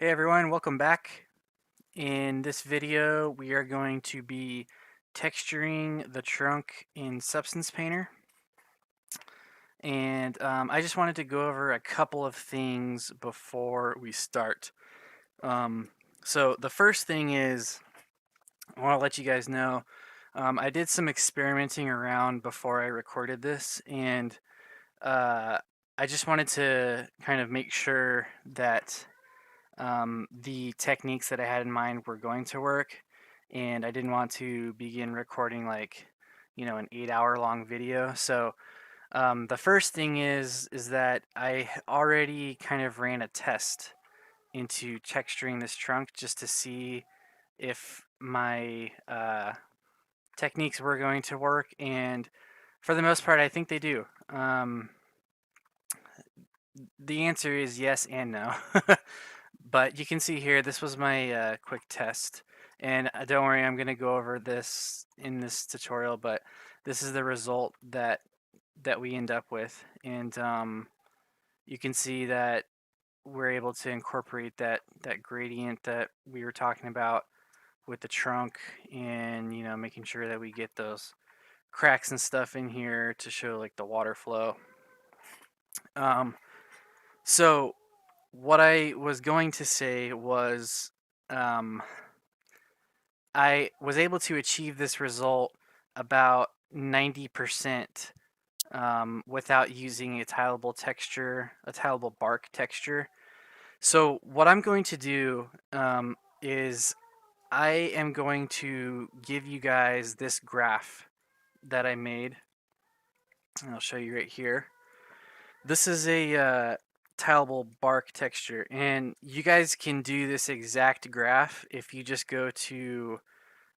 Hey everyone, welcome back. In this video, we are going to be texturing the trunk in Substance Painter. And I just wanted to go over a couple of things before we start. So the first thing is, I want to let you guys know, I did some experimenting around before I recorded this, and uh, I just wanted to kind of make sure that the techniques that I had in mind were going to work, and I didn't want to begin recording an 8 hour long video. So the first thing is that I already kind of ran a test into texturing this trunk just to see if my techniques were going to work, and for the most part, I think they do. The answer is yes and no. But you can see here, this was my quick test. And don't worry, I'm going to go over this in this tutorial, but this is the result that we end up with. And you can see that we're able to incorporate that gradient that we were talking about with the trunk, and making sure that we get those cracks and stuff in here to show like the water flow. Um, so what I was going to say was, um, I was able to achieve this result about 90% without using a tileable bark texture. So what I'm going to do is I am going to give you guys this graph that I made. I'll show you right here. This is a tileable bark texture, and you guys can do this exact graph if you just go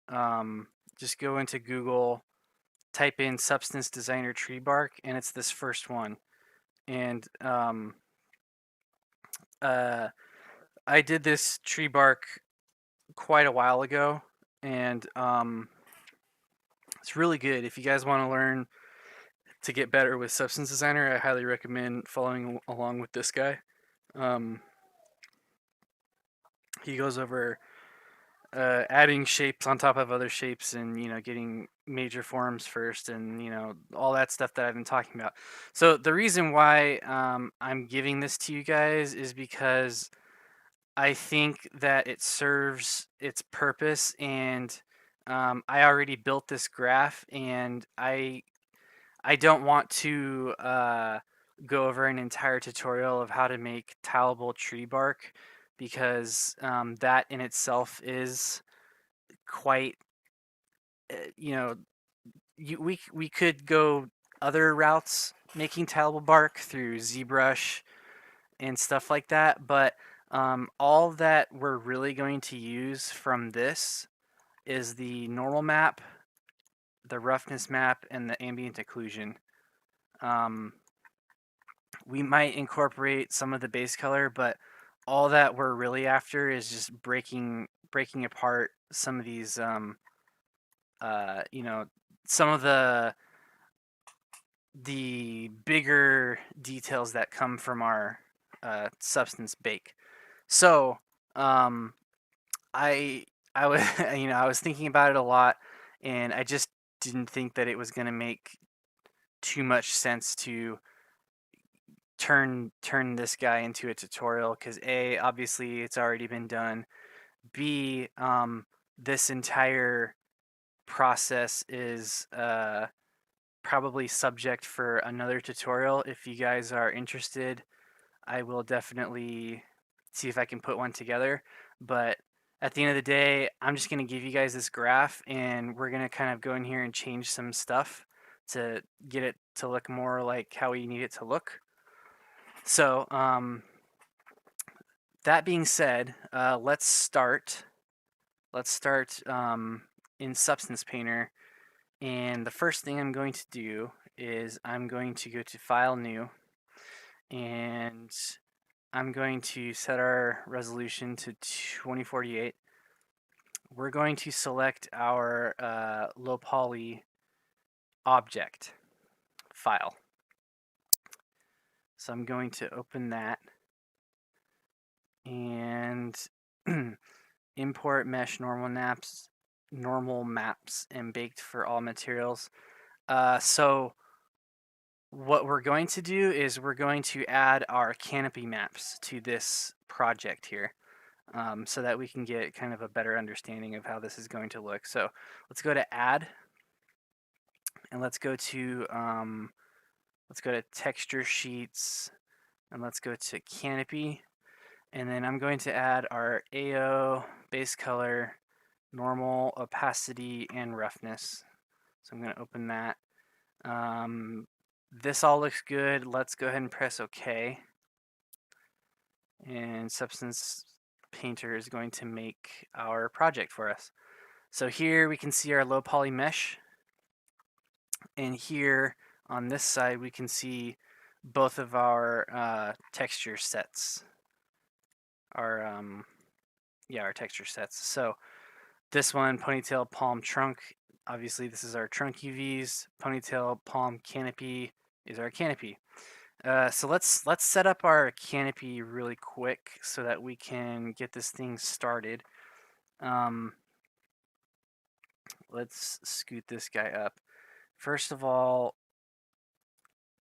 into Google, type in Substance Designer tree bark, and it's this first one. And uh, I did this tree bark quite a while ago, and it's really good. If you guys want to learn to get better with Substance Designer, I highly recommend following along with this guy. Um, he goes over adding shapes on top of other shapes, and getting major forms first, and all that stuff that I've been talking about. So the reason why I'm giving this to you guys is because I think that it serves its purpose, and I already built this graph, and I don't want to go over an entire tutorial of how to make tileable tree bark, because that in itself is quite, you know, we could go other routes making tileable bark through ZBrush and stuff like that, but all that we're really going to use from this is the normal map, the roughness map, and the ambient occlusion. Um, we might incorporate some of the base color, but all that we're really after is just breaking apart some of these you know some of the bigger details that come from our substance bake. So um, I I was I was thinking about it a lot, and I just didn't think that it was going to make too much sense to turn this guy into a tutorial, because A, obviously it's already been done. B, this entire process is probably subject for another tutorial. If you guys are interested, I will definitely see if I can put one together. But at the end of the day, I'm just going to give you guys this graph, and we're going to kind of go in here and change some stuff to get it to look more like how we need it to look. So, that being said, let's start. Let's start in Substance Painter, and the first thing I'm going to do is I'm going to go to File, New, and I'm going to set our resolution to 2048. We're going to select our low poly object file. So I'm going to open that, and import mesh normal maps and baked for all materials. So what we're going to do is we're going to add our canopy maps to this project here, so that we can get kind of a better understanding of how this is going to look. So let's go to add, and let's go to texture sheets, and let's go to canopy, and then I'm going to add our AO, base color, normal, opacity, and roughness. So I'm going to open that. This all looks good. Let's go ahead and press OK. And Substance Painter is going to make our project for us. So here we can see our low poly mesh. And here on this side we can see both of our texture sets. Our texture sets. So this one, ponytail, palm, trunk. Obviously this is our trunk UVs. Ponytail, palm, canopy is our canopy. So let's set up our canopy really quick so that we can get this thing started. Let's scoot this guy up. First of all,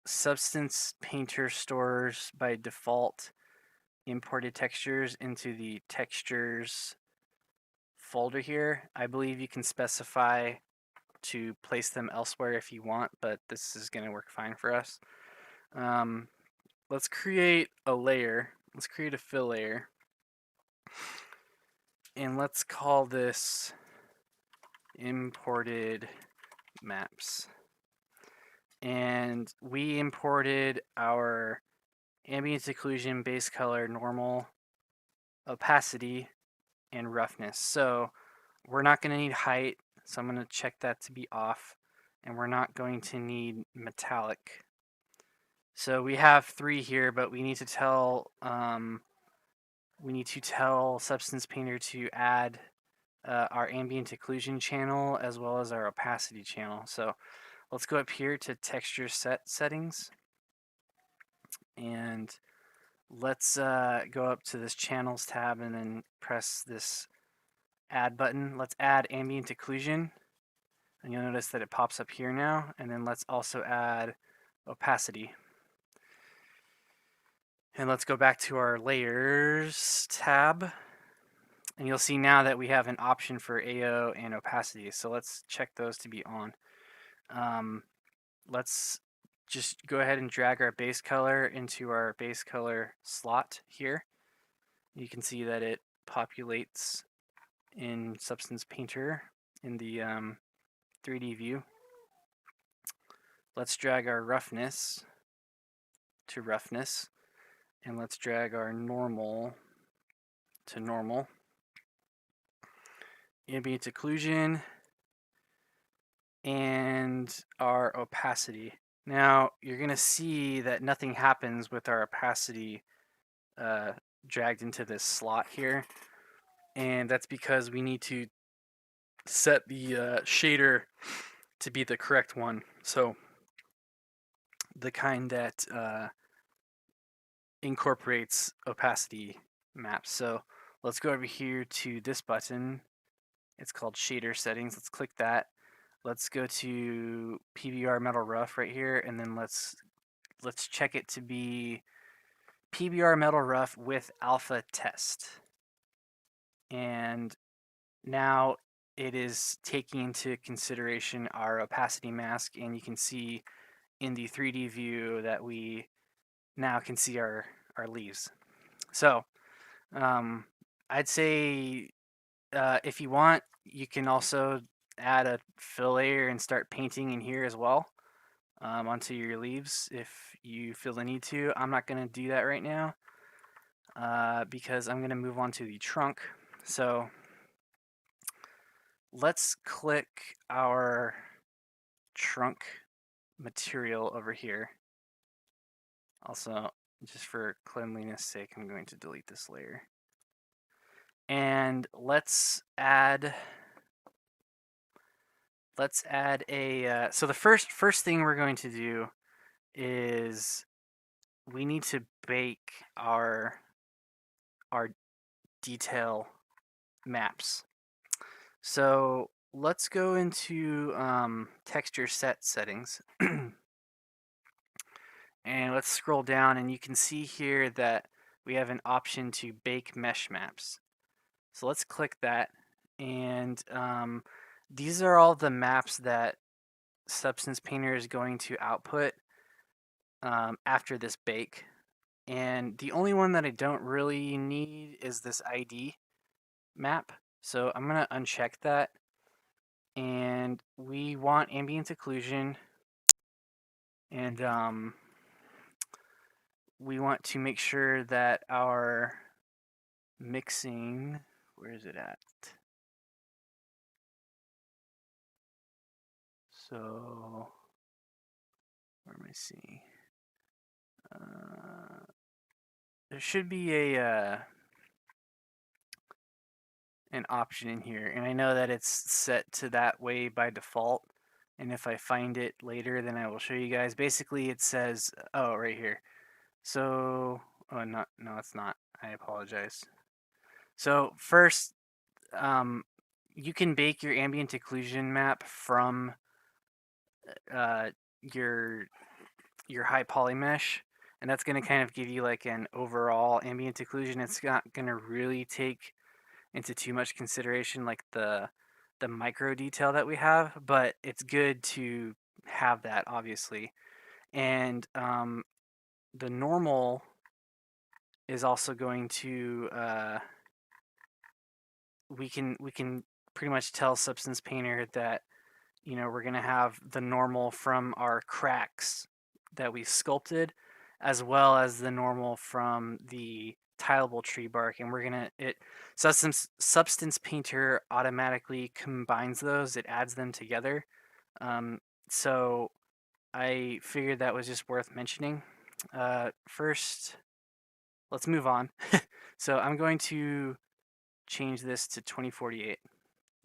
Substance Painter stores by default imported textures into the textures folder here. I believe you can specify to place them elsewhere if you want, but this is going to work fine for us. Let's create a layer. Let's create a fill layer. And let's call this imported maps. And we imported our ambient occlusion, base color, normal, opacity, and roughness. So we're not going to need height, so I'm going to check that to be off. And we're not going to need metallic. So we have 3 here, but we need to tell Substance Painter to add our ambient occlusion channel as well as our opacity channel. So let's go up here to texture settings, and let's go up to this channels tab and then press this add button. Let's add ambient occlusion, and you'll notice that it pops up here now. And then let's also add opacity. And let's go back to our layers tab, and you'll see now that we have an option for AO and opacity. So let's check those to be on. Let's just go ahead and drag our base color into our base color slot here. You can see that it populates in Substance Painter in the 3D view. Let's drag our roughness to roughness, and let's drag our normal to normal. Ambient occlusion and our opacity. Now you're going to see that nothing happens with our opacity dragged into this slot here, and that's because we need to set the shader to be the correct one. So the kind that incorporates opacity maps. So let's go over here to this button. It's called shader settings. Let's click that. Let's go to PBR metal rough right here, and then let's check it to be PBR metal rough with alpha test. And now it is taking into consideration our opacity mask, and you can see in the 3D view that we now can see our leaves. So I'd say if you want, you can also add a fill layer and start painting in here as well onto your leaves if you feel the need to. I'm not going to do that right now because I'm going to move on to the trunk. So let's click our trunk material over here. Also, just for cleanliness sake, I'm going to delete this layer. And let's add a, so the first thing we're going to do is we need to bake our detail maps. So let's go into texture set settings and let's scroll down, and you can see here that we have an option to bake mesh maps. So let's click that, and these are all the maps that Substance Painter is going to output after this bake. And the only one that I don't really need is this ID map. So I'm going to uncheck that. And we want ambient occlusion. And we want to make sure that our mixing, where is it at? So, where am I seeing? There should be an option in here, and I know that it's set to that way by default, and if I find it later then I will show you guys. Basically it says, oh, right here. So, oh, no, it's not. I apologize. So first, you can bake your ambient occlusion map from uh, your high poly mesh, and that's going to kind of give you like an overall ambient occlusion. It's not going to really take into too much consideration like the micro detail that we have, but it's good to have that, obviously. And the normal is also going to we can pretty much tell Substance Painter that, you know, we're going to have the normal from our cracks that we sculpted, as well as the normal from the tileable tree bark, and we're gonna Substance Painter automatically combines those. It adds them together. So I figured that was just worth mentioning. First, let's move on. So I'm going to change this to 2048,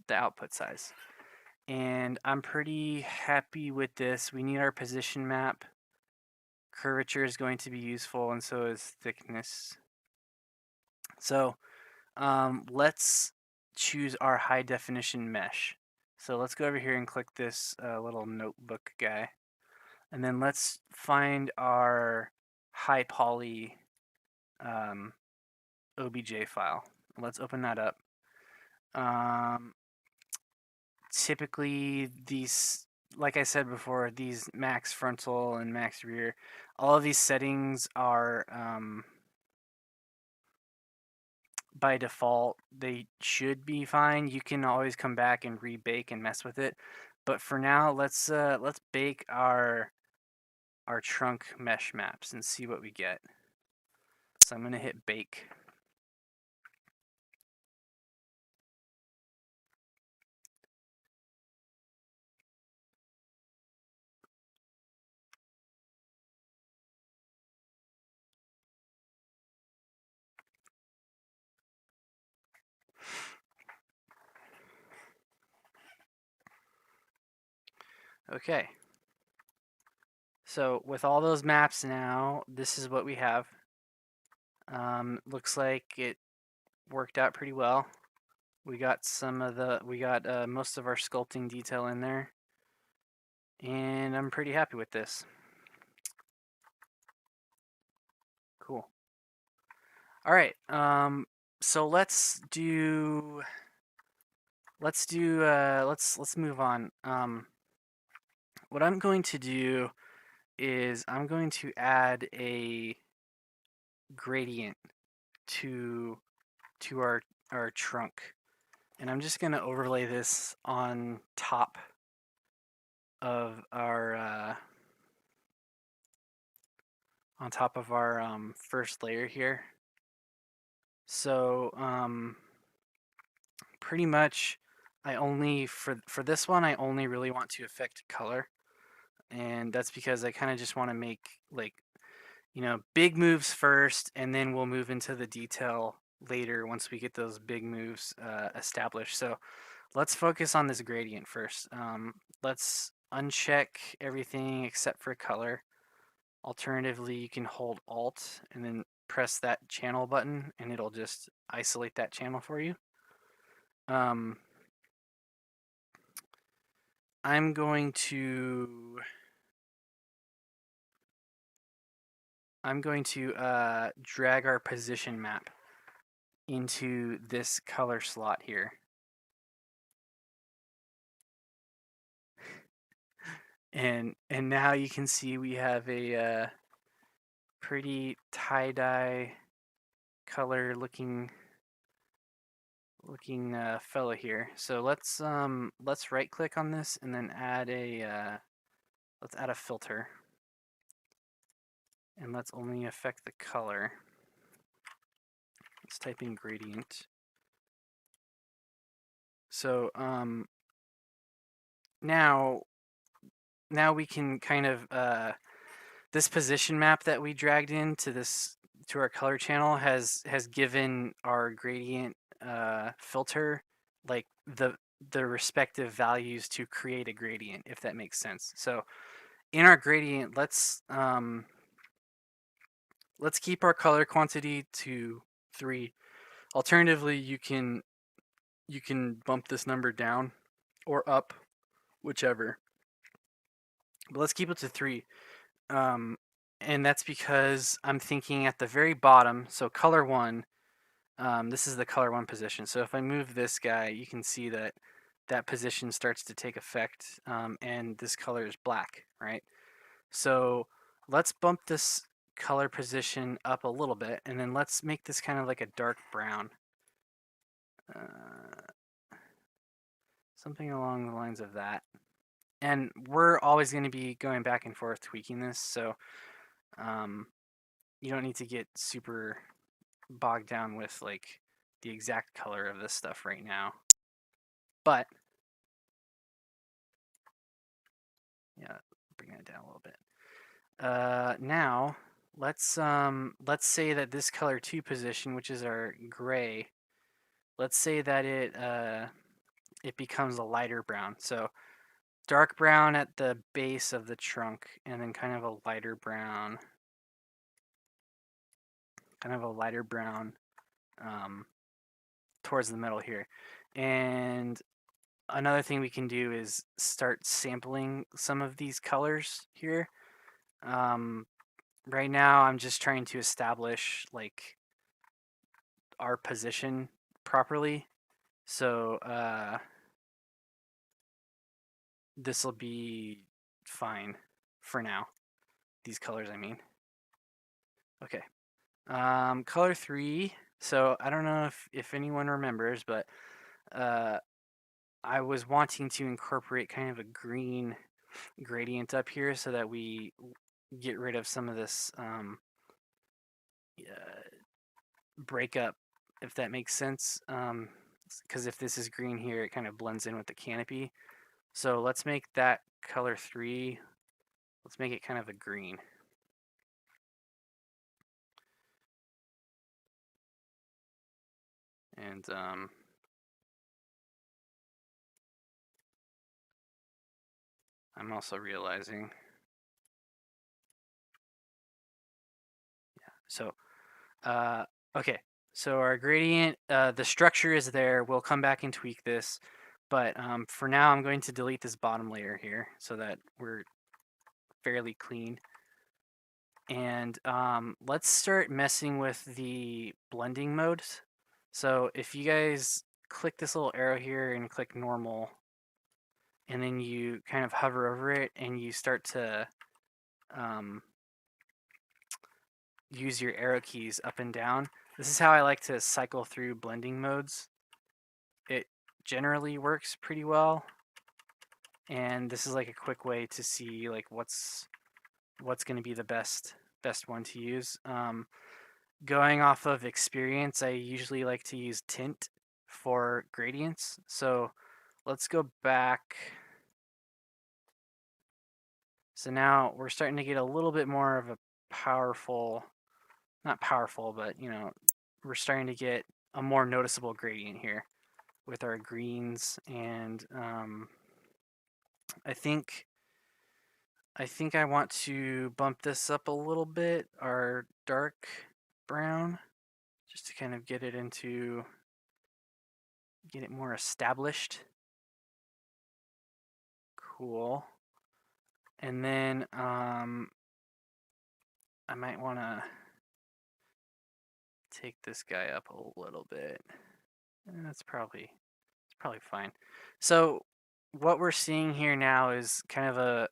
the output size. And I'm pretty happy with this. We need our position map. Curvature is going to be useful, and so is thickness. So let's choose our high definition mesh. So let's go over here and click this little notebook guy. And then let's find our high poly OBJ file. Let's open that up. Typically these, like I said before, these max frontal and max rear, all of these settings are by default. They should be fine. You can always come back and rebake and mess with it, but for now let's bake our trunk mesh maps and see what we get. So I'm gonna hit bake. Okay, so with all those maps now, this is what we have. Looks like it worked out pretty well. We got most of our sculpting detail in there, and I'm pretty happy with this. Cool. All right, so let's move on. What I'm going to do is I'm going to add a gradient to our trunk, and I'm just going to overlay this on top of our first layer here. So pretty much I only for this one I only really want to affect color, and that's because I kind of just want to make, like, you know, big moves first, and then we'll move into the detail later once we get those big moves established. So let's focus on this gradient first. Let's uncheck everything except for color. Alternatively, you can hold Alt and then press that channel button, and it'll just isolate that channel for you. Um, I'm going to drag our position map into this color slot here. And now you can see we have a pretty tie-dye color looking fellow here. So let's right click on this and then add a let's add a filter, and let's only affect the color. Let's type in gradient. So now we can kind of this position map that we dragged into this to our color channel has given our gradient filter like the respective values to create a gradient, if that makes sense. So in our gradient, let's keep our color quantity to 3. Alternatively, you can bump this number down or up, whichever. But let's keep it to 3. And that's because I'm thinking at the very bottom, so color 1, this is the color 1 position. So if I move this guy, you can see that that position starts to take effect, and this color is black, right? So let's bump this color position up a little bit, and then let's make this kind of like a dark brown. Something along the lines of that. And we're always going to be going back and forth tweaking this, so you don't need to get super bogged down with like the exact color of this stuff right now. But yeah, bring that down a little bit. Now let's say that this color 2 position, which is our gray, let's say that it becomes a lighter brown. So dark brown at the base of the trunk, and then kind of a lighter brown, towards the middle here. And another thing we can do is start sampling some of these colors here. Right now, I'm just trying to establish like our position properly. So this will be fine for now. These colors, I mean. Okay. Color 3. So I don't know if anyone remembers, but I was wanting to incorporate kind of a green gradient up here so that we get rid of some of this breakup, if that makes sense. Because if this is green here, it kind of blends in with the canopy. So let's make that color 3. Let's make it kind of a green. And I'm also realizing, yeah. So okay. So our gradient, the structure is there. We'll come back and tweak this. But for now, I'm going to delete this bottom layer here so that we're fairly clean. And let's start messing with the blending modes. So if you guys click this little arrow here and click normal, and then you kind of hover over it and you start to use your arrow keys up and down. This is how I like to cycle through blending modes. It generally works pretty well, and this is like a quick way to see like what's going to be the best one to use. Going off of experience, I usually like to use tint for gradients. So let's go back. So now we're starting to get a little bit more of a powerful, not powerful, but you know, we're starting to get a more noticeable gradient here with our greens. And I think I want to bump this up a little bit, our dark brown, just to kind of get it into get it more established. Cool. And then I might want to take this guy up a little bit. And that's probably fine. So what we're seeing here now is kind of a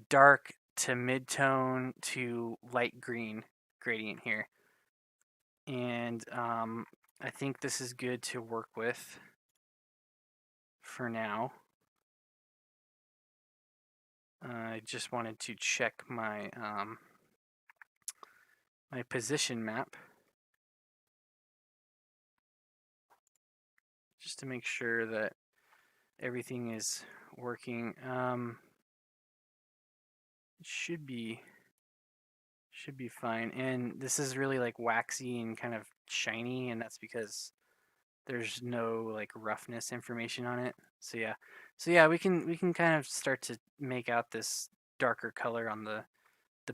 dark to mid-tone to light green gradient here. And I think this is good to work with for now. I just wanted to check my my position map just to make sure that everything is working. It should be fine. And this is really like waxy and kind of shiny, and that's because there's no like roughness information on it. So yeah, we can kind of start to make out this darker color on the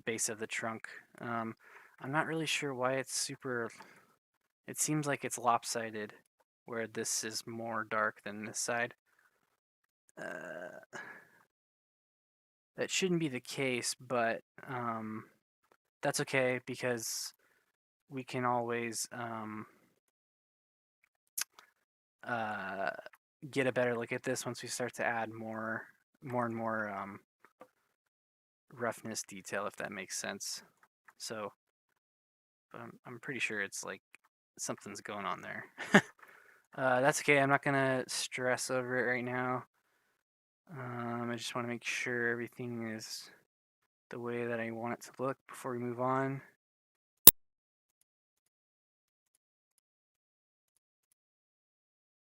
base of the trunk. I'm not really sure why it's super. It seems like it's lopsided, where this is more dark than this side. That shouldn't be the case, but that's okay because we can always get a better look at this once we start to add more and more roughness detail, if that makes sense. So, but I'm pretty sure it's like something's going on there. That's okay. I'm not gonna stress over it right now. I just want to make sure everything is the way that I want it to look before we move on.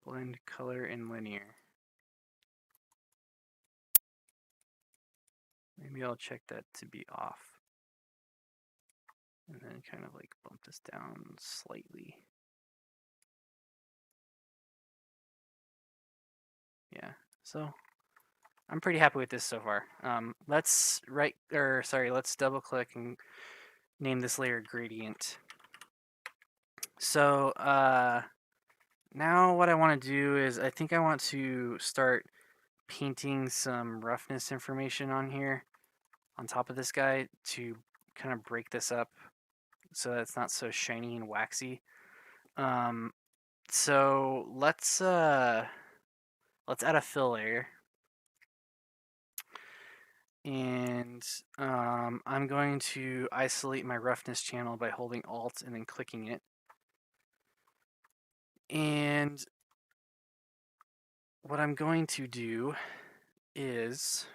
Blend color and linear. Maybe I'll check that to be off. And then kind of like bump this down slightly. Yeah, so I'm pretty happy with this so far. Let's double click and name this layer gradient. So now what I want to do is I think I want to start painting some roughness information on here on top of this guy to kind of break this up so that it's not so shiny and waxy. So let's add a fill layer. And I'm going to isolate my roughness channel by holding Alt and then clicking it. And what I'm going to do is,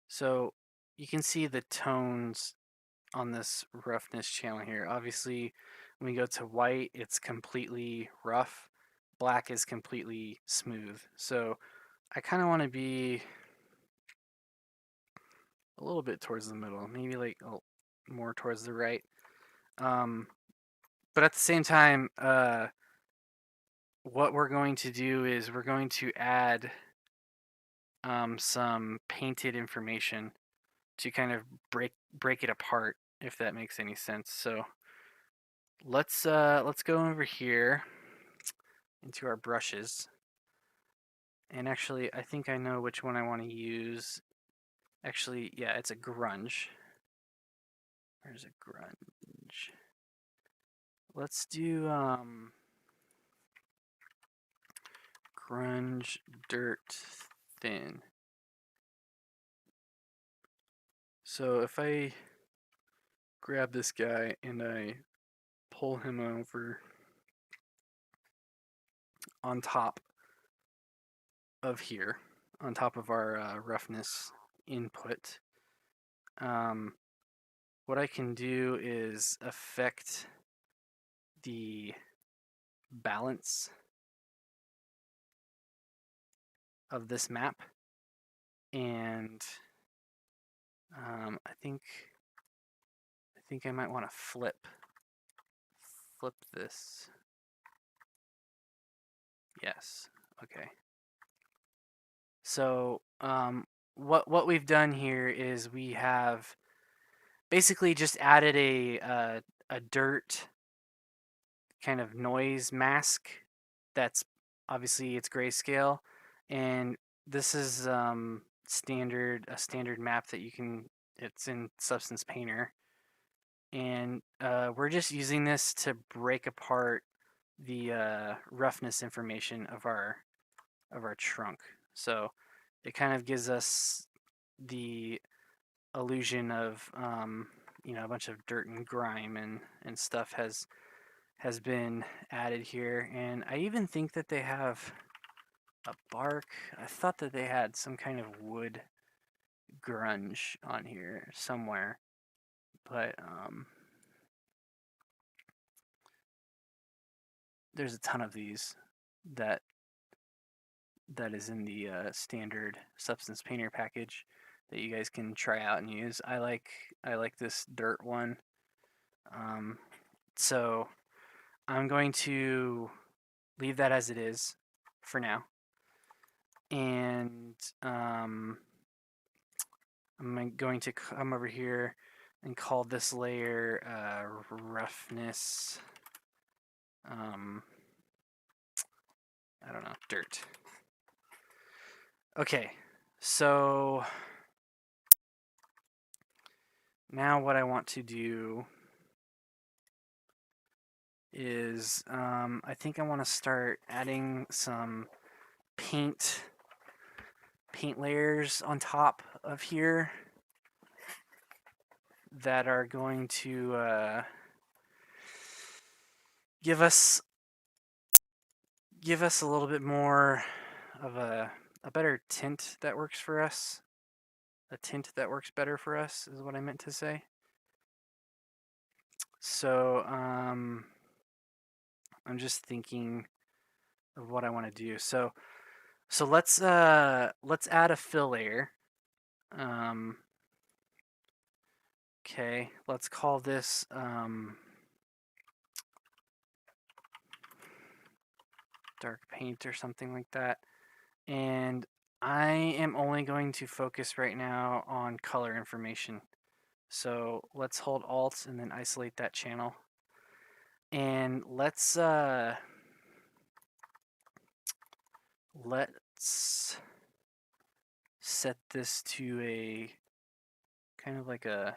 so you can see the tones on this roughness channel here. Obviously, when we go to white, it's completely rough. Black is completely smooth. So I kind of want to be a little bit towards the middle, maybe like more towards the right. But at the same time, what we're going to do is we're going to add some painted information to kind of break it apart, if that makes any sense. So let's go over here into our brushes. And actually, I think I know which one I want to use. Actually, yeah, it's a grunge. Where's a grunge? Let's do grunge dirt thin. So if I grab this guy and I pull him over on top of here, on top of our roughness input, what I can do is affect the balance of this map, and I think I might want to flip this. Yes. Okay. So what we've done here is we have basically just added a dirt kind of noise mask that's obviously it's grayscale, and this is a standard map that you can. It's in Substance Painter, and we're just using this to break apart the roughness information of our trunk. So it kind of gives us the illusion of a bunch of dirt and grime and stuff has been added here. And I even think that they have a bark. I thought that they had some kind of wood grunge on here somewhere, but there's a ton of these that that is in the standard Substance Painter package that you guys can try out and use. I like this dirt one. So I'm going to leave that as it is for now, and I'm going to come over here and call this layer roughness. I don't know, dirt. Okay, so now what I want to do is I think I want to start adding some paint layers on top of here that are going to give us a little bit more of a better tint that works for us. A tint that works better for us is what I meant to say. So I'm just thinking of what I want to do. So let's add a fill layer. Okay, let's call this dark paint or something like that. And I am only going to focus right now on color information. So let's hold Alt and then isolate that channel. And let's set this to a kind of like a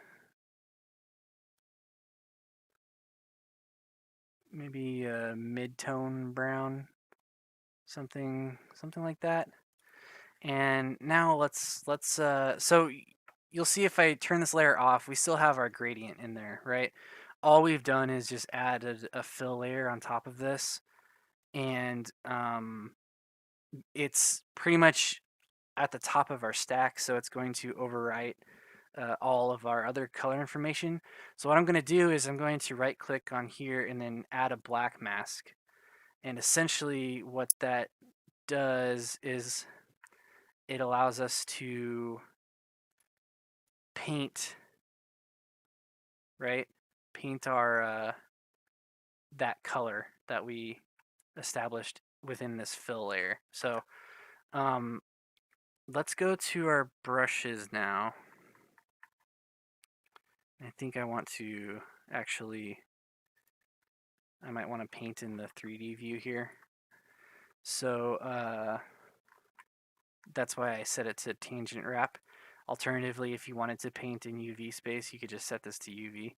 maybe a mid-tone brown, something like that. And now let's so you'll see if I turn this layer off, we still have our gradient in there, right? All we've done is just added a fill layer on top of this, and it's pretty much at the top of our stack, so it's going to overwrite all of our other color information. So what I'm going to do is I'm going to right click on here and then add a black mask. And essentially what that does is it allows us to paint, right? Paint our that color that we established within this fill layer. So let's go to our brushes now. I think I want to actually, I might want to paint in the 3D view here. So that's why I set it to tangent wrap. Alternatively, if you wanted to paint in UV space, you could just set this to UV.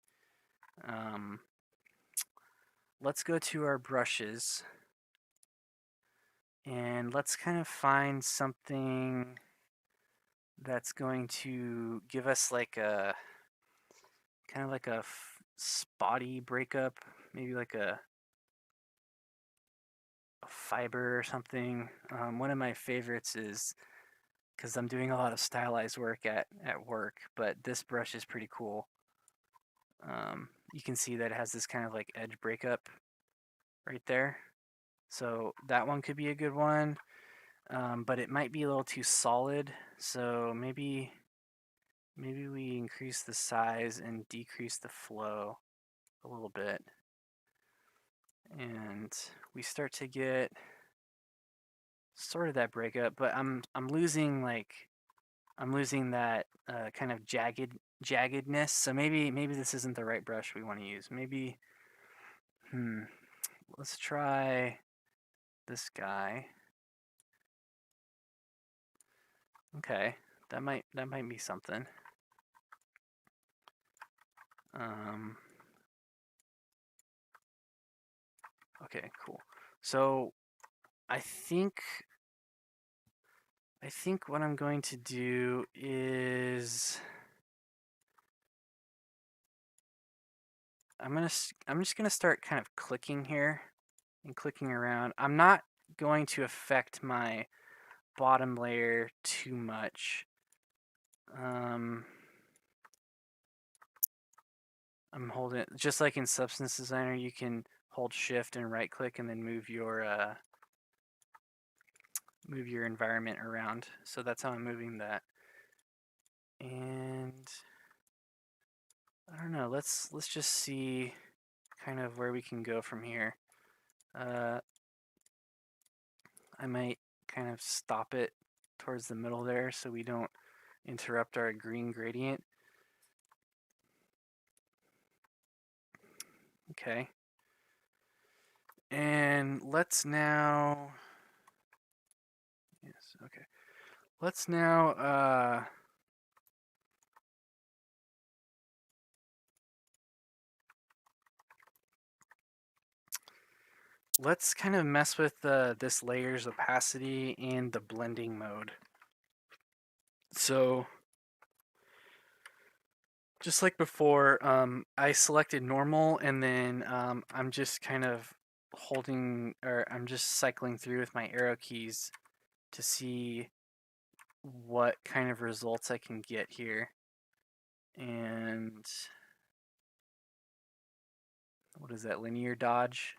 Let's go to our brushes and let's kind of find something that's going to give us like a kind of like a spotty breakup, maybe like a fiber or something. One of my favorites is, because I'm doing a lot of stylized work at work, but this brush is pretty cool. You can see that it has this kind of like edge breakup right there. So that one could be a good one, but it might be a little too solid. So maybe we increase the size and decrease the flow a little bit. And we start to get sort of that breakup, but I'm losing that kind of jaggedness. So maybe this isn't the right brush we want to use. Maybe let's try this guy. Okay, that might be something. Okay, cool. So I think what I'm going to do is I'm just gonna start kind of clicking here and clicking around. I'm not going to affect my bottom layer too much. I'm holding it just like in Substance Designer. You can hold Shift and right click and then move your environment around. So that's how I'm moving that. And I don't know. Let's just see kind of where we can go from here. I might kind of stop it towards the middle there so we don't interrupt our green gradient. Okay. And let's now, yes, okay. Let's now, let's kind of mess with this layer's opacity and the blending mode. So, just like before, I selected normal and then I'm just kind of holding, or I'm just cycling through with my arrow keys to see what kind of results I can get here. And what is that, linear dodge?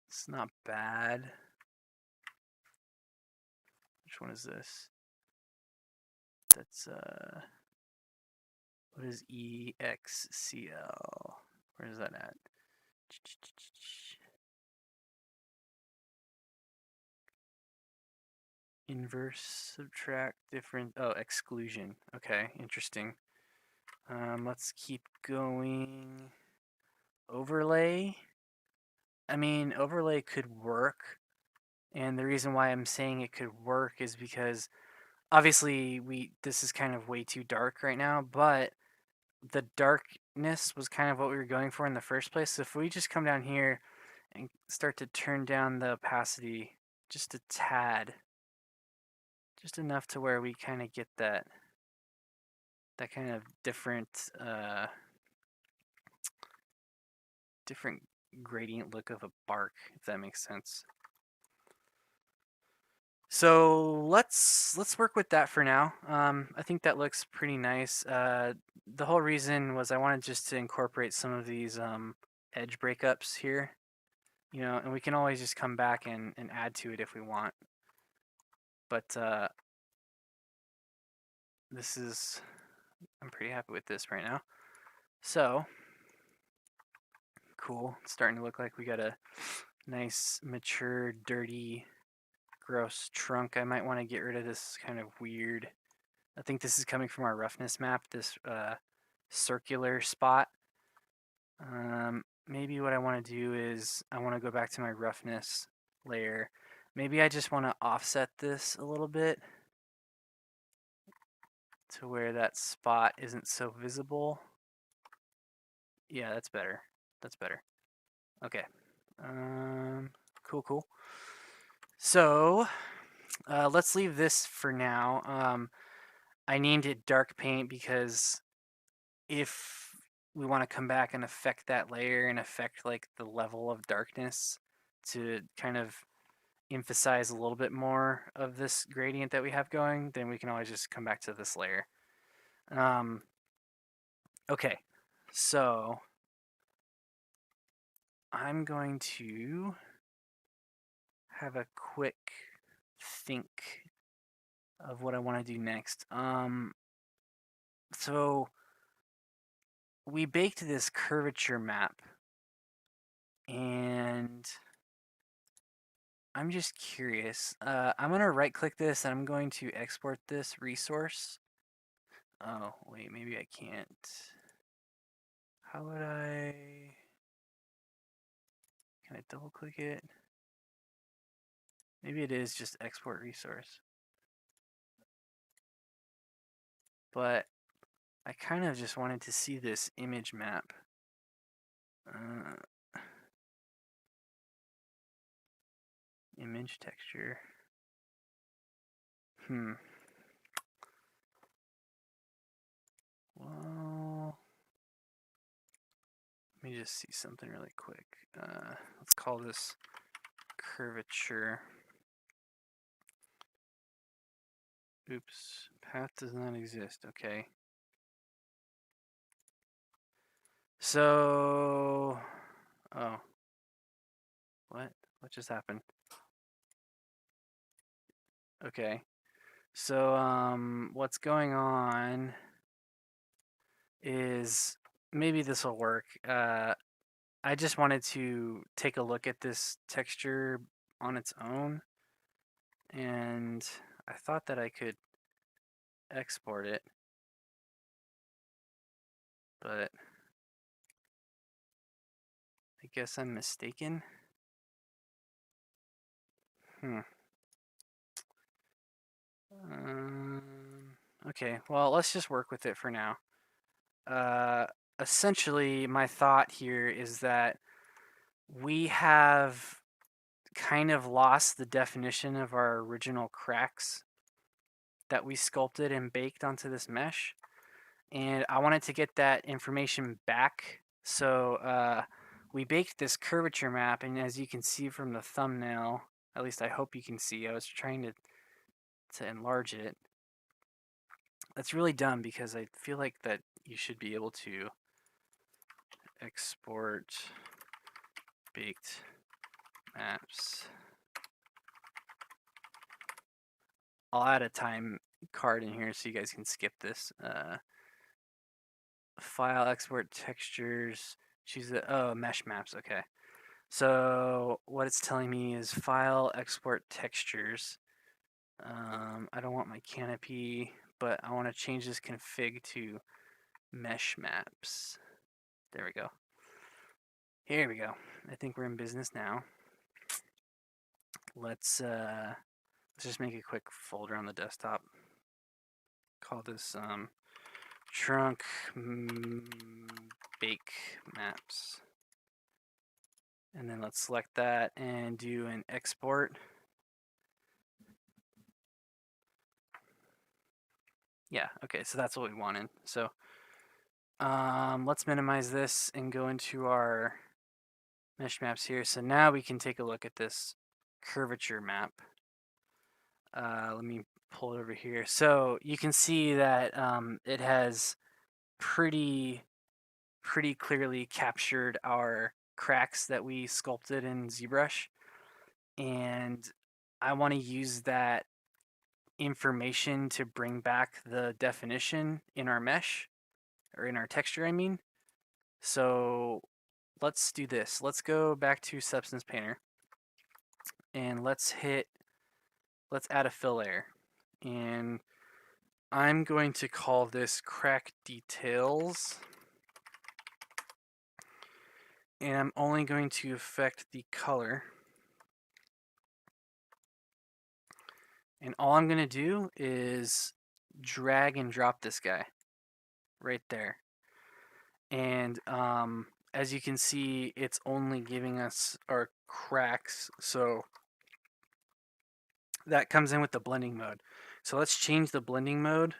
It's not bad. Which one is this? That's what is EXCL? Where is that at? Inverse, subtract, different. Oh, exclusion. Okay, interesting. Let's keep going. Overlay. I mean, overlay could work. And the reason why I'm saying it could work is because obviously this is kind of way too dark right now, but the darkness was kind of what we were going for in the first place. So if we just come down here and start to turn down the opacity just a tad, just enough to where we kind of get that kind of different different gradient look of a bark, if that makes sense. So let's work with that for now. I think that looks pretty nice. The whole reason was I wanted just to incorporate some of these edge breakups here, you know, and we can always just come back and add to it if we want. But I'm pretty happy with this right now. So cool. It's starting to look like we got a nice, mature, dirty, gross trunk. I might want to get rid of this kind of weird. I think this is coming from our roughness map, this circular spot. Maybe what I want to do is I want to go back to my roughness layer. Maybe I just want to offset this a little bit to where that spot isn't so visible. Yeah, that's better. That's better. Okay. Cool. So, let's leave this for now. I named it dark paint because if we want to come back and affect that layer and affect like the level of darkness to kind of emphasize a little bit more of this gradient that we have going, then we can always just come back to this layer. Okay, so I'm going to have a quick think of what I want to do next. So we baked this curvature map, and I'm just curious. I'm going to right click this and I'm going to export this resource. Oh, wait, maybe I can't. How would I? Can I double click it? Maybe it is just export resource. But I kind of just wanted to see this image map. Image texture. Well, let me just see something really quick. Let's call this curvature. Oops, path does not exist. Okay. So, oh, what? What just happened? Okay. So, what's going on is maybe this will work. I just wanted to take a look at this texture on its own, and I thought that I could export it, but I guess I'm mistaken. Okay, well, let's just work with it for now. Essentially, my thought here is that we have kind of lost the definition of our original cracks that we sculpted and baked onto this mesh. And I wanted to get that information back. So we baked this curvature map, and as you can see from the thumbnail, at least I hope you can see, I was trying to enlarge it. That's really dumb because I feel like that you should be able to export baked maps. I'll add a time card in here so you guys can skip this. File, export textures, choose the, mesh maps, okay. So what it's telling me is file, export textures. I don't want my canopy, but I want to change this config to mesh maps. There we go. Here we go. I think we're in business now. Let's just make a quick folder on the desktop. Call this trunk bake maps. And then let's select that and do an export. Yeah, okay, so that's what we wanted. So let's minimize this and go into our mesh maps here. So now we can take a look at this curvature map. Let me pull it over here. So you can see that it has pretty clearly captured our cracks that we sculpted in ZBrush. And I want to use that information to bring back the definition in our mesh, or in our texture, I mean. So let's do this. Let's go back to Substance Painter, and let's add a fill layer. And I'm going to call this crack details. And I'm only going to affect the color. And all I'm going to do is drag and drop this guy right there. And as you can see, it's only giving us our cracks. So that comes in with the blending mode. So let's change the blending mode.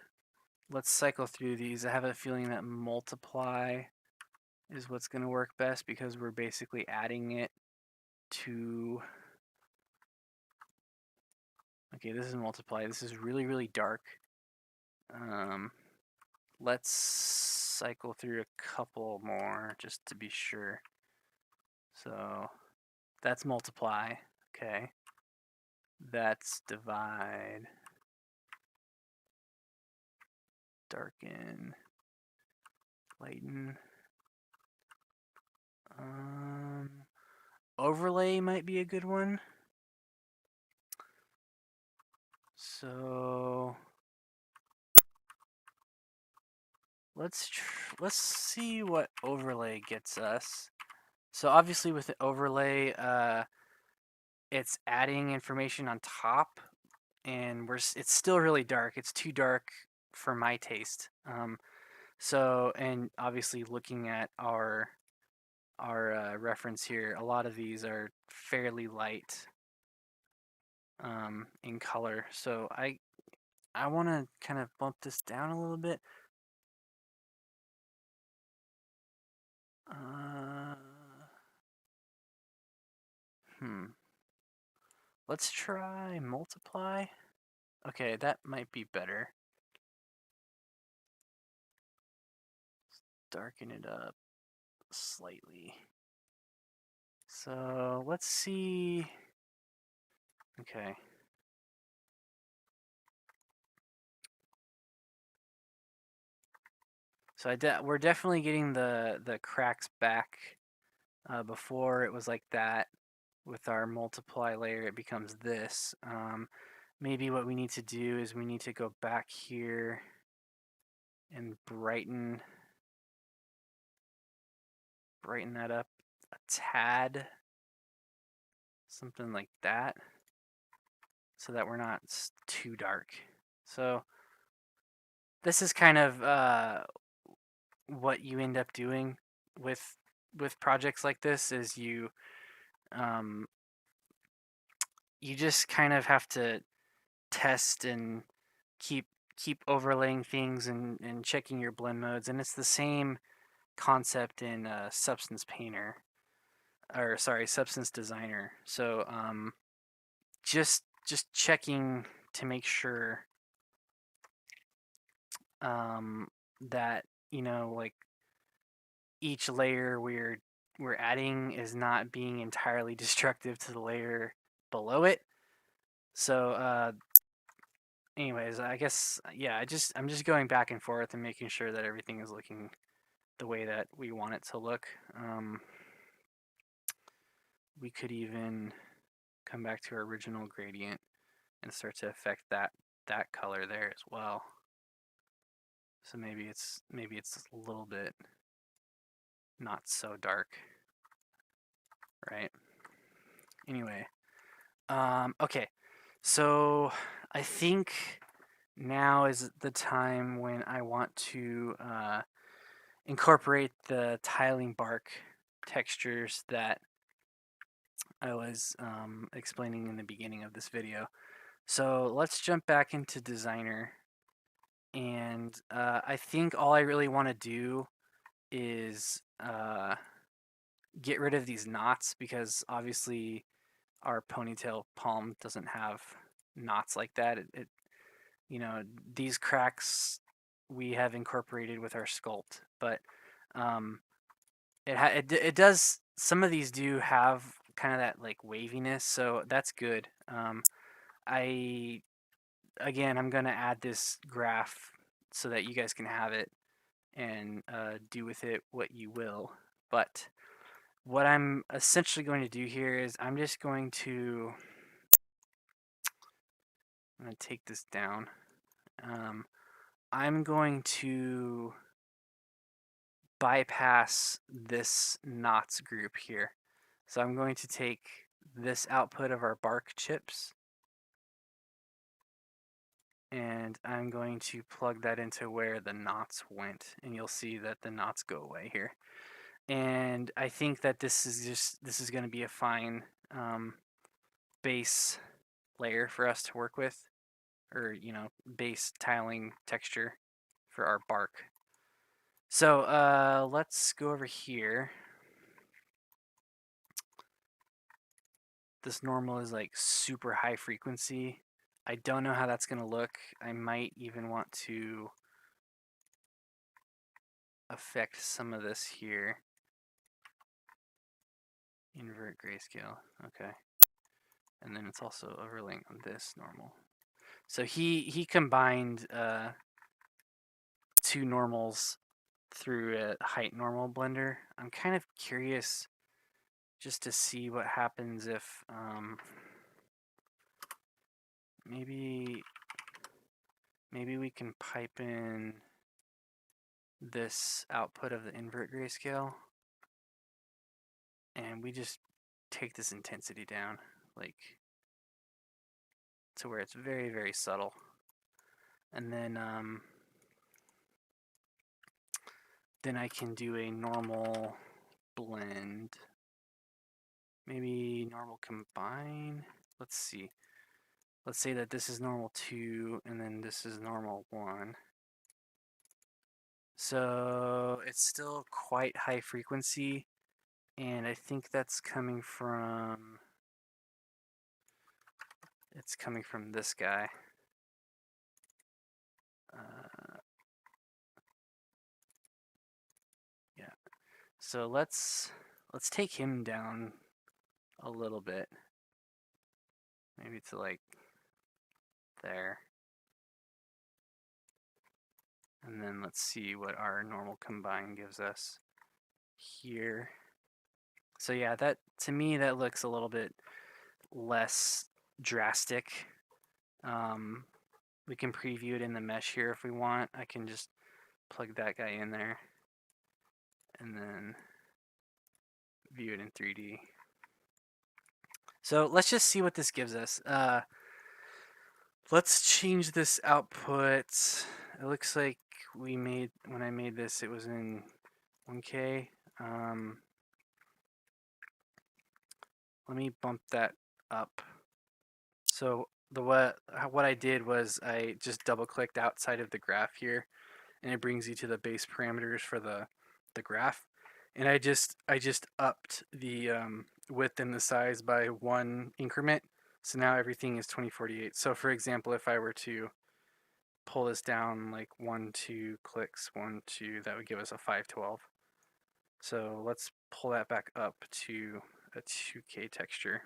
Let's cycle through these. I have a feeling that multiply is what's going to work best because we're basically adding it to... Okay, this is multiply. This is really, really dark. Let's cycle through a couple more just to be sure. So that's multiply. Okay. That's divide. Darken. Lighten. Overlay might be a good one. So let's see what overlay gets us. So obviously with the overlay, it's adding information on top, and it's still really dark. It's too dark for my taste. So, and obviously looking at our reference here, a lot of these are fairly light in color. So I want to kind of bump this down a little bit. Uh, hmm. Let's try multiply. Okay, that might be better. Darken it up slightly. So let's see. Okay. So we're definitely getting the cracks back. Before it was like that. With our multiply layer, it becomes this. Maybe what we need to do is we need to go back here and brighten that up a tad, something like that, so that we're not too dark. So this is kind of what you end up doing with projects like this is um, you just kind of have to test and keep overlaying things and checking your blend modes, and it's the same concept in Substance Painter, or sorry, Substance Designer. So just checking to make sure that like each layer we're adding is not being entirely destructive to the layer below it. So anyways, I guess yeah, I'm just going back and forth and making sure that everything is looking the way that we want it to look. We could even come back to our original gradient and start to affect that color there as well. So maybe it's a little bit not so dark, right? Anyway, okay, so I think now is the time when I want to incorporate the tiling bark textures that I was explaining in the beginning of this video. So let's jump back into Designer, and I think all I really want to do is get rid of these knots, because obviously our ponytail palm doesn't have knots like that. It these cracks we have incorporated with our sculpt, but um, it does, some of these do have kind of that like waviness, so that's good. I Again, I'm gonna add this graph so that you guys can have it and do with it what you will. But what I'm essentially going to do here is I'm gonna take this down. I'm going to bypass this knots group here. So I'm going to take this output of our bark chips, and I'm going to plug that into where the knots went, and you'll see that the knots go away here. And I think that this is going to be a fine base layer for us to work with, or base tiling texture for our bark. So let's go over here. This normal is like super high frequency. I don't know how that's going to look. I might even want to affect some of this here. Invert grayscale. Okay. And then it's also overlaying on this normal. So he combined two normals through a height normal blender. I'm kind of curious just to see what happens if maybe we can pipe in this output of the invert grayscale. and we just take this intensity down, like to where it's very, very subtle. And then I can do a normal blend. Maybe normal combine. Let's see. Let's say that this is normal 2 and then this is normal 1. So it's still quite high frequency, and I think that's coming from, it's coming from this guy. Yeah. So let's take him down a little bit. Maybe to like there. And then let's see what our normal combine gives us here. So yeah, that to me that looks a little bit less drastic. We can preview it in the mesh here if we want. I can just plug that guy in there and then view it in 3D. So let's just see what this gives us. Let's change this output. It looks like when I made this, it was in 1K. Let me bump that up. So what I did was I just double clicked outside of the graph here, and it brings you to the base parameters for the graph. And I just upped the width and the size by 1 increment. So now everything is 2048. So for example, if I were to pull this down like 1, 2 clicks, 1, 2, that would give us a 512. So let's pull that back up to a 2K texture,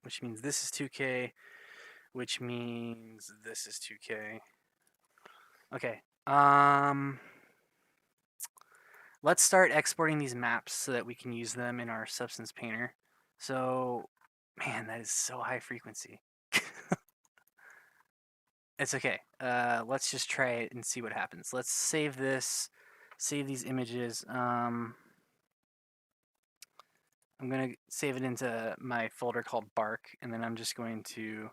which means this is 2K, which means this is 2K. Okay. Let's start exporting these maps so that we can use them in our Substance Painter. So, man, that is so high frequency. It's okay. Let's just try it and see what happens. Let's save this, save these images. I'm gonna save it into my folder called Bark, and then I'm just going to.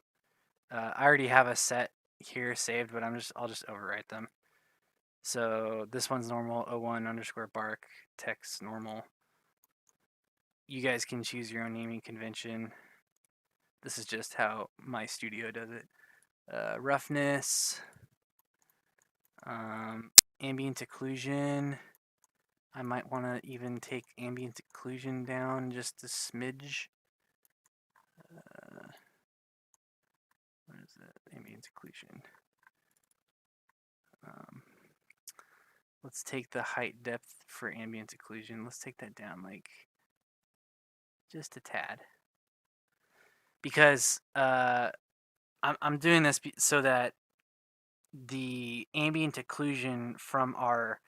I already have a set here saved, but I'll just overwrite them. So this one's normal, 01 underscore bark, text normal. You guys can choose your own naming convention. This is just how my studio does it. Roughness, ambient occlusion. I might want to even take ambient occlusion down just a smidge. What is that? Ambient occlusion. Let's take the height depth for ambient occlusion. Let's take that down like just a tad. Because I'm doing this so that the ambient occlusion from our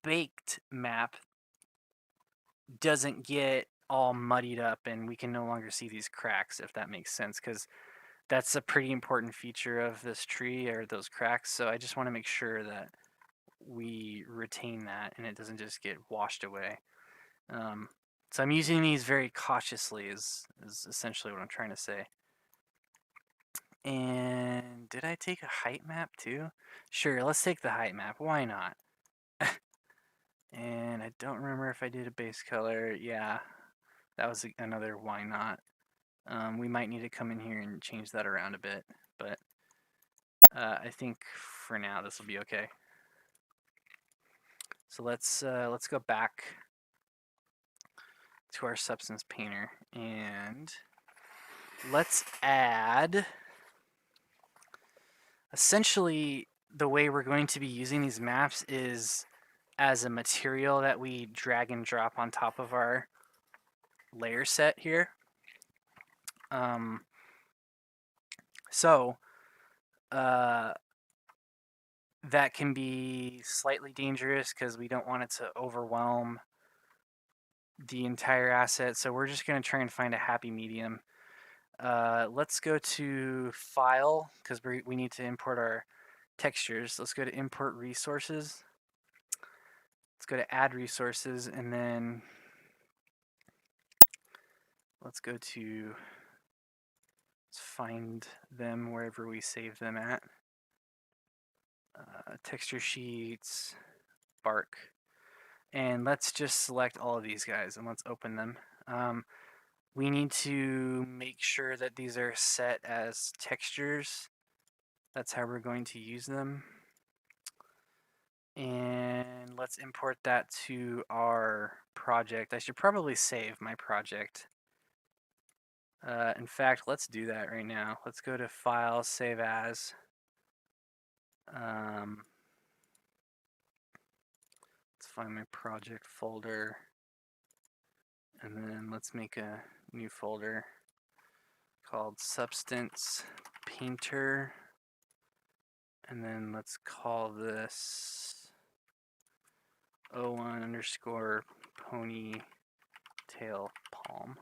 baked map doesn't get all muddied up and we can no longer see these cracks, if that makes sense, because that's a pretty important feature of this tree, or those cracks. So I just want to make sure that we retain that and it doesn't just get washed away. So I'm using these very cautiously is essentially what I'm trying to say. And did I take a height map too? Sure, let's take the height map. Why not? And I don't remember if I did a base color. Yeah, that was another why not. We might need to come in here and change that around a bit, but I think for now this will be okay. So let's go back to our Substance Painter and let's add. Essentially, the way we're going to be using these maps is as a material that we drag and drop on top of our layer set here. So that can be slightly dangerous because we don't want it to overwhelm the entire asset. So we're just going to try and find a happy medium. Let's go to File because we need to import our textures. Let's go to Import Resources. Let's go to Add Resources, and then let's go to, let's find them wherever we save them at. Texture sheets, bark. And let's just select all of these guys and let's open them. We need to make sure that these are set as textures. That's how we're going to use them. And let's import that to our project. I should probably save my project. In fact, let's do that right now. Let's go to File, Save As. Let's find my project folder. And then let's make a new folder called Substance Painter. And then let's call this 01 underscore ponytail palm.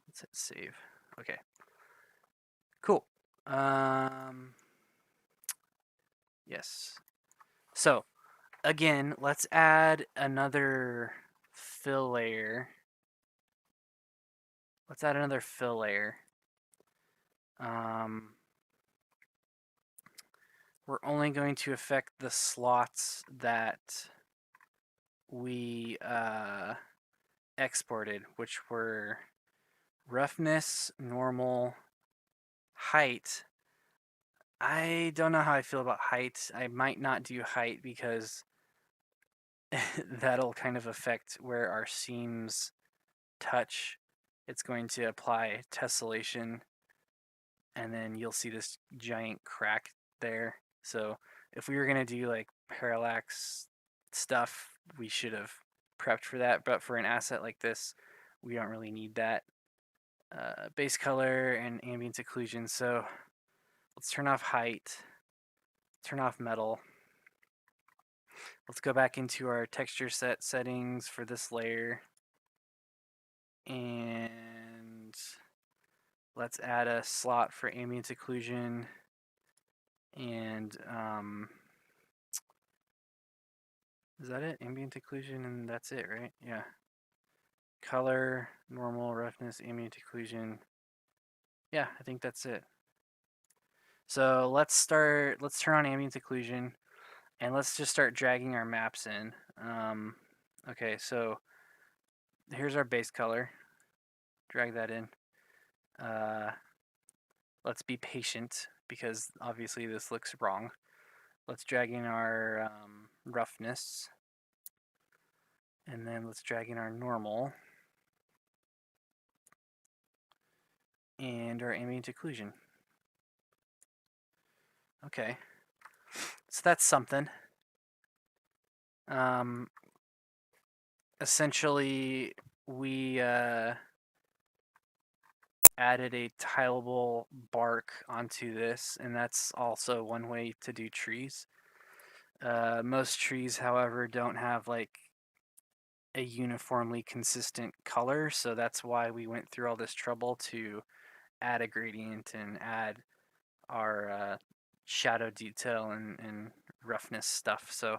Let's hit save. Okay. Cool. Yes. So, again, let's add another fill layer. Let's add another fill layer. We're only going to affect the slots that we exported, which were roughness, normal, height. I don't know how I feel about height. I might not do height because that'll kind of affect where our seams touch. It's going to apply tessellation, and then you'll see this giant crack there. So if we were going to do like parallax stuff, we should have prepped for that. But for an asset like this, we don't really need that. Base color and ambient occlusion. So let's turn off height, turn off metal. Let's go back into our texture set settings for this layer. And let's add a slot for ambient occlusion. And is that it? Ambient occlusion, and that's it, right? Yeah. Color, normal, roughness, ambient occlusion. Yeah, I think that's it. So let's turn on ambient occlusion, and let's just start dragging our maps in. Okay, so here's our base color. Drag that in. Let's be patient because obviously this looks wrong. Let's drag in our roughness, and then let's drag in our normal and our ambient occlusion. Okay, so that's something. Essentially, we added a tileable bark onto this, and that's also one way to do trees. Most trees, however, don't have like a uniformly consistent color, so that's why we went through all this trouble to add a gradient and add our shadow detail and roughness stuff. So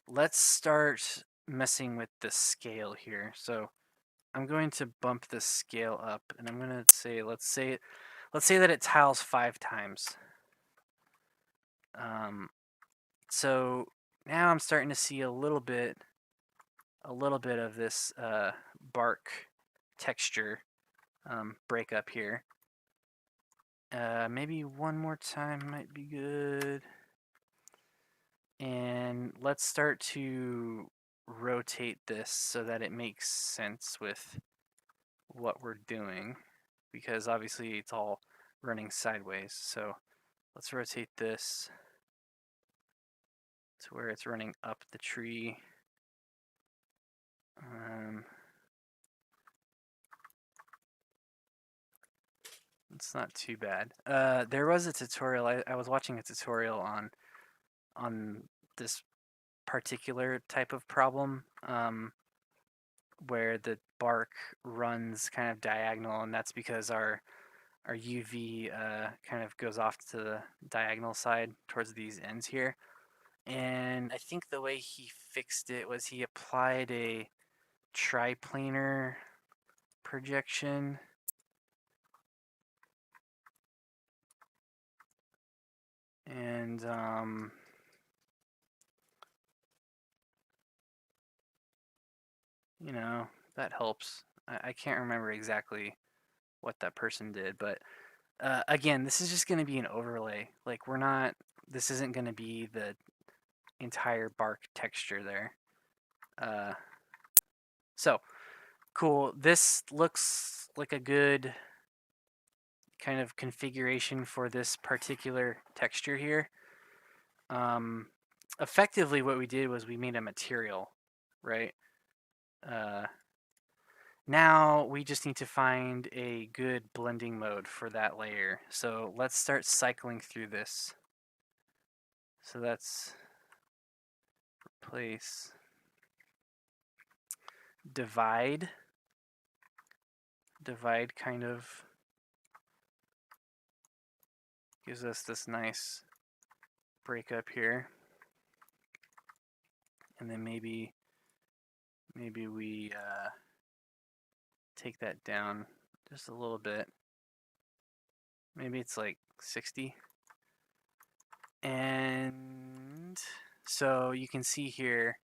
let's start messing with the scale here. So I'm going to bump the scale up, and I'm going to say, let's say that it tiles 5 times. So now I'm starting to see a little bit of this bark texture break up here. Maybe one more time might be good. And let's start to rotate this so that it makes sense with what we're doing, because obviously it's all running sideways. So let's rotate this to where it's running up the tree. It's not too bad. There was a tutorial. I was watching a tutorial on this particular type of problem, where the bark runs kind of diagonal, and that's because our UV kind of goes off to the diagonal side towards these ends here. And I think the way he fixed it was he applied a triplanar projection. And you know, that helps. I can't remember exactly what that person did, but again, this is just going to be an overlay. Like, this isn't going to be the entire bark texture there. So, cool. This looks like a good kind of configuration for this particular texture here. Um, Effectively, what we did was we made a material, right? Uh, Now we just need to find a good blending mode for that layer. So let's start cycling through this. So that's replace divide. Divide kind of gives us this nice breakup here. And then maybe we take that down just a little bit. Maybe it's like 60. And so you can see here,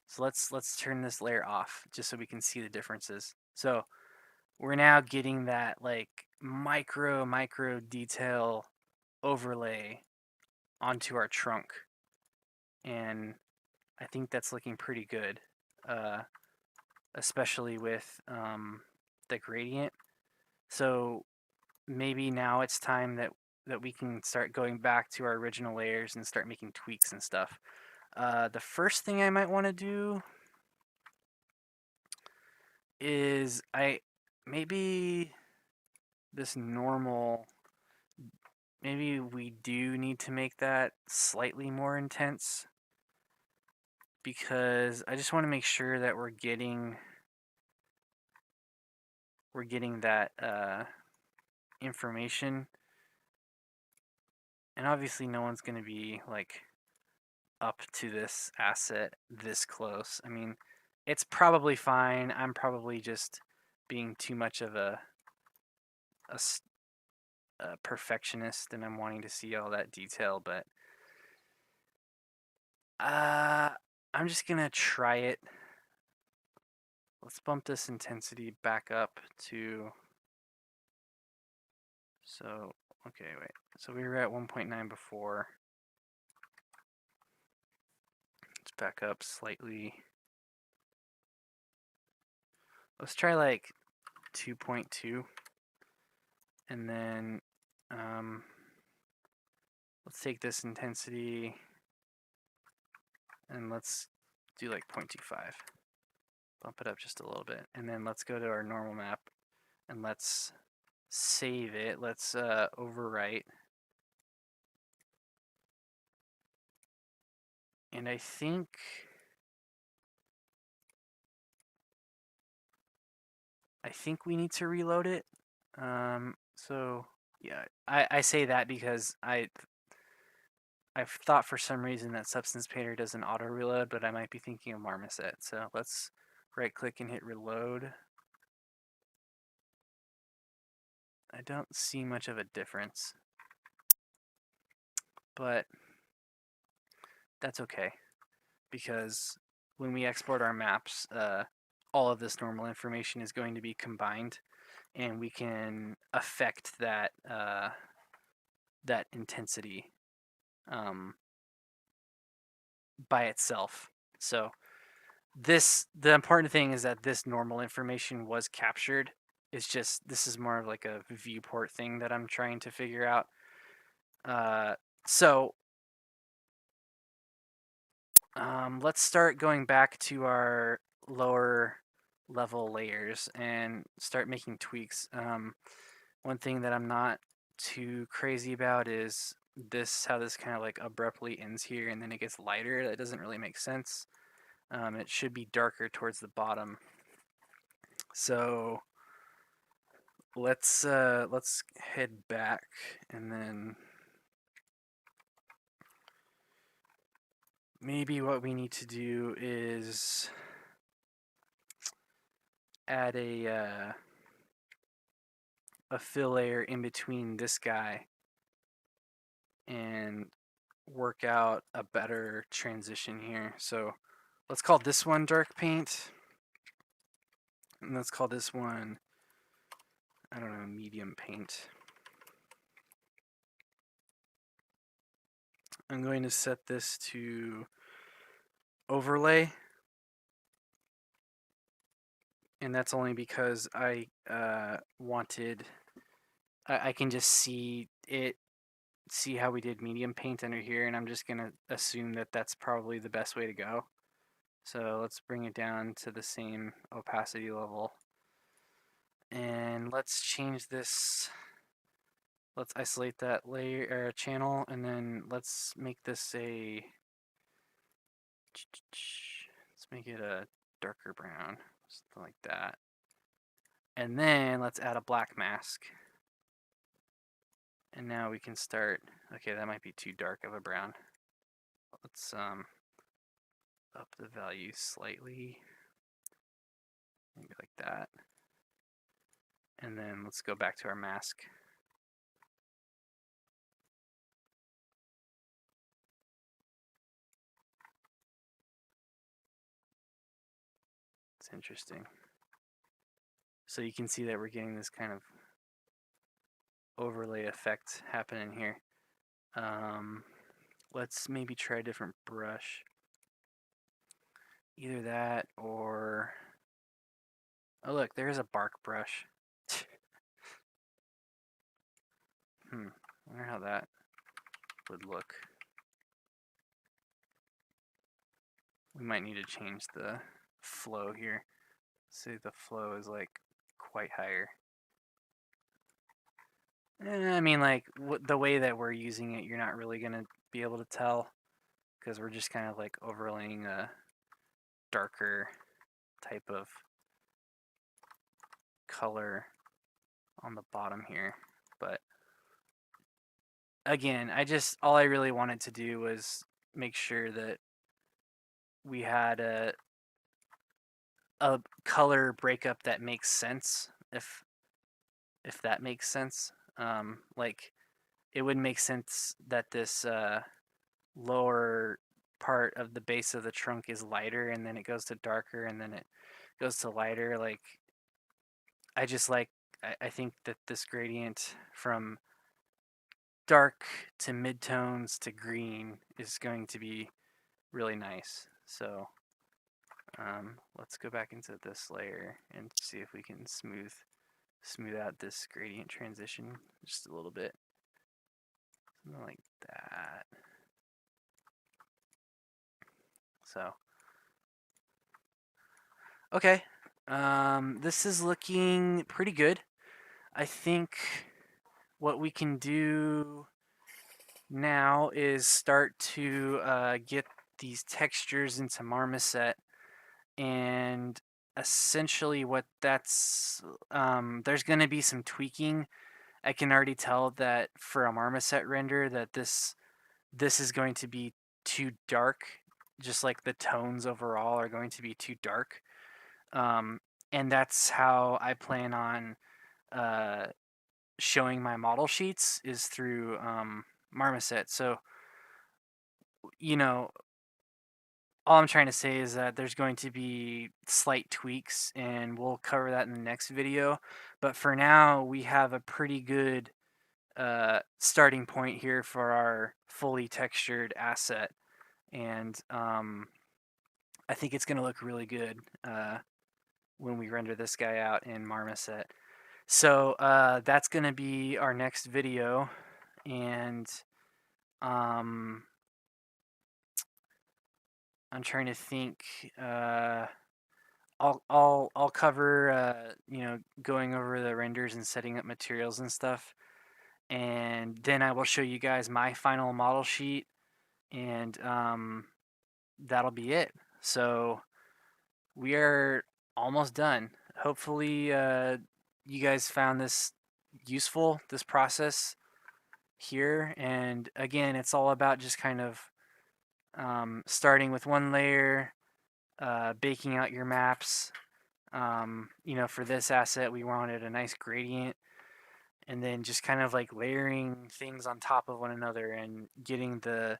so let's turn this layer off just so we can see the differences. So we're now getting that like micro detail overlay onto our trunk. And I think that's looking pretty good, especially with the gradient. So maybe now it's time that we can start going back to our original layers and start making tweaks and stuff. The first thing I might want to do is maybe this normal, maybe we do need to make that slightly more intense, because I just want to make sure that we're getting that information. And obviously no one's going to be like up to this asset this close. I mean, it's probably fine. I'm probably just being too much of a perfectionist, and I'm wanting to see all that detail, but I'm just gonna try it. Let's bump this intensity back up to, so, okay, wait. So we were at 1.9 before. Let's back up slightly. Let's try like 2.2. And then let's take this intensity and let's do like 0.25. Bump it up just a little bit. And then let's go to our normal map and let's save it. Let's overwrite. And I think we need to reload it. So yeah, I say that because I've thought for some reason that Substance Painter doesn't auto reload, but I might be thinking of Marmoset. So let's right click and hit reload. I don't see much of a difference, but that's okay, because when we export our maps, all of this normal information is going to be combined, and we can affect that that intensity by itself. So the important thing is that this normal information was captured. It's just, this is more of like a viewport thing that I'm trying to figure out. So let's start going back to our lower level layers and start making tweaks. One thing that I'm not too crazy about is how this kind of like abruptly ends here and then it gets lighter. That doesn't really make sense. It should be darker towards the bottom. So let's head back and then maybe what we need to do is add a fill layer in between this guy and work out a better transition here. So let's call this one dark paint, and let's call this one, I don't know, medium paint. I'm going to set this to overlay, and that's only because I wanted, I can just see it, see how we did medium paint under here, and I'm just going to assume that that's probably the best way to go. So let's bring it down to the same opacity level. And let's change this. Let's isolate that layer channel, and then let's make this a, let's make it a darker brown, something like that. And then let's add a black mask. And now we can start, okay, that might be too dark of a brown. Let's up the value slightly, maybe like that. And then let's go back to our mask. It's interesting. So you can see that we're getting this kind of overlay effect happening here. Let's maybe try a different brush. Either that or, oh look, there's a bark brush. I wonder how that would look. We might need to change the flow here. See, the flow is like quite higher. I mean, like the way that we're using it, you're not really gonna be able to tell because we're just kind of like overlaying a darker type of color on the bottom here. But again, all I really wanted to do was make sure that we had a color breakup that makes sense, if that makes sense. Like it would make sense that this lower part of the base of the trunk is lighter, and then it goes to darker, and then it goes to lighter. Like I think that this gradient from dark to midtones to green is going to be really nice. So let's go back into this layer and see if we can smooth out this gradient transition just a little bit. Something like that. So, okay. This is looking pretty good. I think what we can do now is start to get these textures into Marmoset, and essentially what that's, there's going to be some tweaking. I can already tell that for a Marmoset render that this is going to be too dark, just like the tones overall are going to be too dark. And that's how I plan on showing my model sheets, is through Marmoset. So, you know, all I'm trying to say is that there's going to be slight tweaks, and we'll cover that in the next video. But for now, we have a pretty good starting point here for our fully textured asset. And I think it's going to look really good when we render this guy out in Marmoset. So that's going to be our next video, and I'm trying to think. I'll cover going over the renders and setting up materials and stuff, and then I will show you guys my final model sheet, and that'll be it. So we are almost done. Hopefully, you guys found this useful, this process here. And again, it's all about just kind of starting with one layer, baking out your maps. For this asset, we wanted a nice gradient, and then just kind of like layering things on top of one another and getting the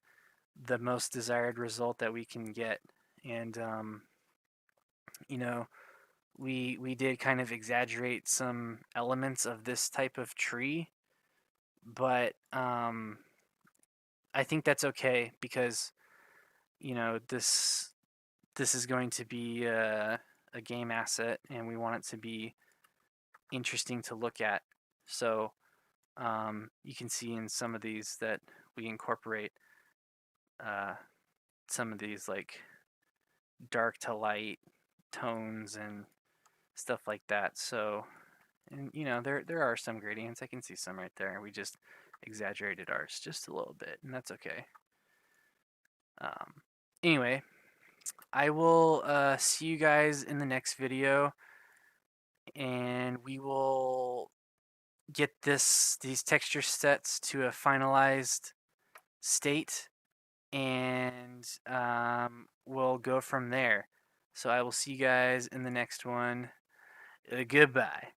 most desired result that we can get. And you know, we did kind of exaggerate some elements of this type of tree, but I think that's okay because this is going to be a game asset, and we want it to be interesting to look at. So you can see in some of these that we incorporate uh, some of these like dark to light tones and stuff like that. So, and there are some gradients. I can see some right there. We just exaggerated ours just a little bit, and that's okay. Um, anyway, I will see you guys in the next video, and we will get these texture sets to a finalized state, and we'll go from there. So I will see you guys in the next one. Goodbye.